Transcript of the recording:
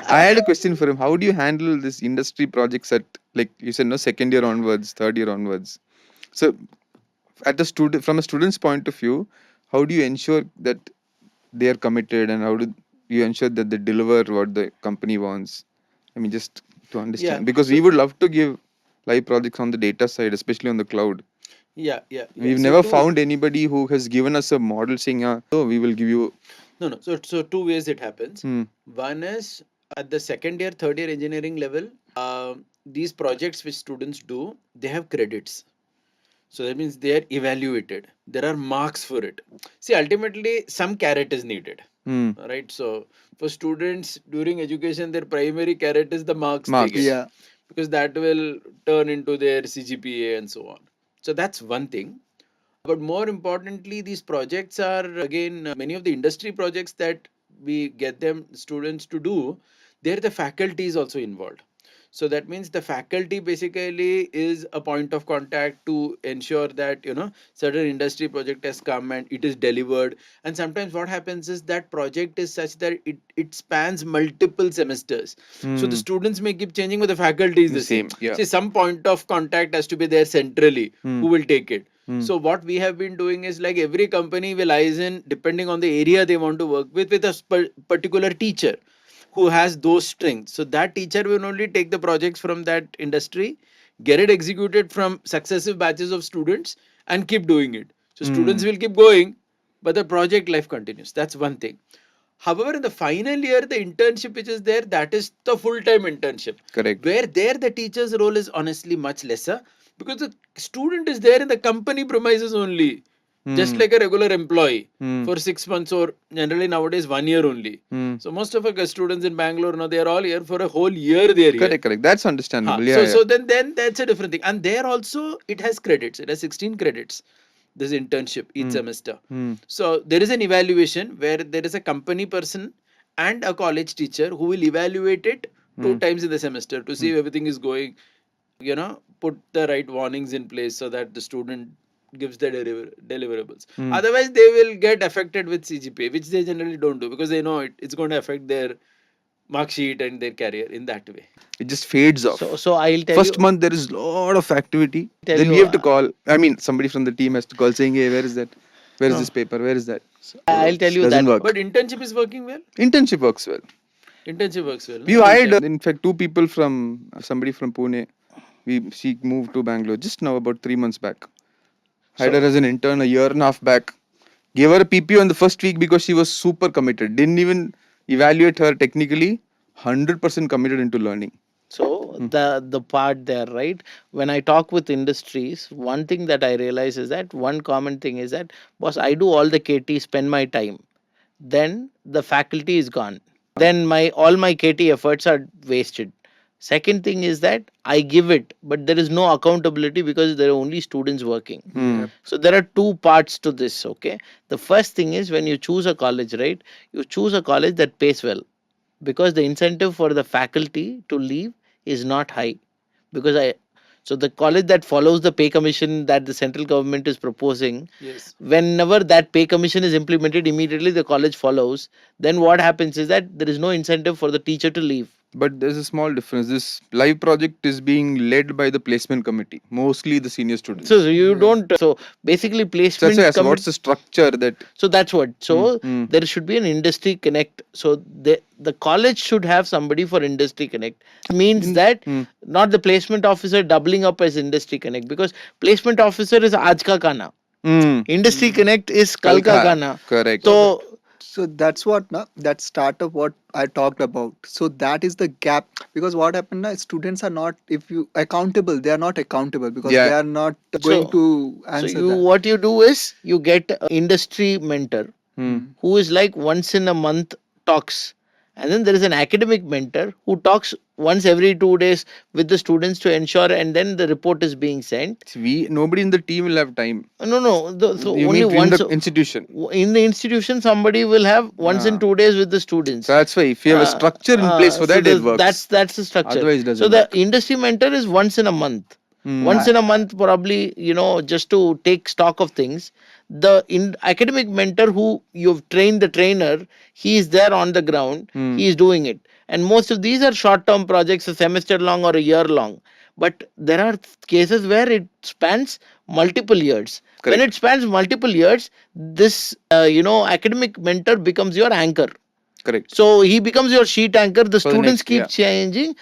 I had a question for him. How do you handle this industry projects at, like you said, no, second year onwards, third year onwards? So, at the student, from a student's point of view, how do you ensure that they are committed, and how do you ensure that they deliver what the company wants? I mean, just to Yeah. understand, because So we would love to give live projects on the data side, especially on the cloud. yeah. We've So never found anybody who has given us a model saying, "Oh, we will give you." no. So two ways it happens. Hmm. One is at the second year, third year engineering level. These projects which students do, they have credits. So that means they are evaluated. There are marks for it. See, ultimately, some carrot is needed. Hmm. Right. So for students during education, their primary carrot is the marks they Marks. get. Yeah. Because that will turn into their CGPA and so on. So that's one thing. But more importantly, these projects are again many of the industry projects that we get them students to do. There, the faculty is also involved. So that means the faculty basically is a point of contact to ensure that certain industry project has come and it is delivered. And sometimes what happens is that project is such that it spans multiple semesters. So the Hmm. students may keep changing, but the faculty is the same. Yeah. See, some point of contact has to be there centrally. Hmm. Who will take it? Hmm. So what we have been doing is like every company will eyes in depending on the area they want to work with a particular teacher who has those strengths. So that teacher will only take the projects from that industry, get it executed from successive batches of students, and keep doing it. So students will keep going, but the project life continues. That's one thing. However, in the final year, the internship which is there, that is the full-time internship. Correct. Where there the teacher's role is honestly much lesser because the student is there in the company premises only, just like a regular employee for 6 months or generally nowadays 1 year only. So most of our students in Bangalore, they are all here for a whole year. They are here. Correct. That's understandable. So so then that's a different thing. And there also it has credits. It has 16 credits. This internship each semester. So there is an evaluation where there is a company person and a college teacher who will evaluate it 2 times in the semester to see if everything is going, put the right warnings in place so that the student gives the deliverables. Otherwise, they will get affected with CGPA, which they generally don't do because they know it's going to affect their mark sheet and their career in that way. It just fades off. So I'll tell First you. month there is lot of activity. Tell Then you, we have to call. I mean, somebody from the team has to call saying, "Hey, where is that? Where is No. this paper? Where is that?" So, I'll tell you doesn't that. work. But internship is working well. Internship works well. Internship works well. We hired, in fact, two people from somebody from Pune. She moved to Bangalore just now, about 3 months back. Hired her as an intern a year and a half back. Gave her a PPO in the first week because she was super committed. Didn't even evaluate her technically. 100% committed into learning. So the part there, right? When I talk with industries, one thing that I realize is that one common thing is that, boss, I do all the KT, spend my time. Then the faculty is gone. Then my all my KT efforts are wasted. Second thing is that I give it, but there is no accountability because there are only students working. So there are two parts to this. Okay, the first thing is when you choose a college, right? You choose a college that pays well, because the incentive for the faculty to leave is not high. Because so the college that follows the pay commission that the central government is proposing, Yes. whenever that pay commission is implemented, immediately the college follows. Then what happens is that there is no incentive for the teacher to leave. But there's a small difference. This live project is being led by the placement committee, mostly the senior students. So you don't. So basically, So placement. that's why I asked, what's the structure that? So that's what. So there should be an industry connect. So the college should have somebody for industry connect. It means that not the placement officer doubling up as industry connect, because placement officer is aaj ka kana. Industry connect is kal ka kana. Correct. So that's what that startup what I talked about. So that is the gap, because what happened now, students are not, if you accountable, they are not accountable because Yeah. they are not going to answer so you that. what you do is you get an industry mentor who is like once in a month talks, and then there is an academic mentor who talks once every 2 days with the students to ensure, and then the report is being sent. Nobody in the team will have time. No, so You only mean in once the institution. in the institution somebody will have once in 2 days with the students. So that's why if you have a structure in place for that, it works. That's the structure. Otherwise, it doesn't So the work. industry mentor is once in a month. Once in a month, probably, just to take stock of things. The academic mentor who you've trained the trainer, he is there on the ground, he is doing it. and most of these are short term projects, a semester long or a year long. But there are cases where it spans multiple years. When Correct. it spans multiple years, this academic mentor becomes your anchor. Correct. So he becomes your sheet anchor. The For the students next, keep yeah. changing.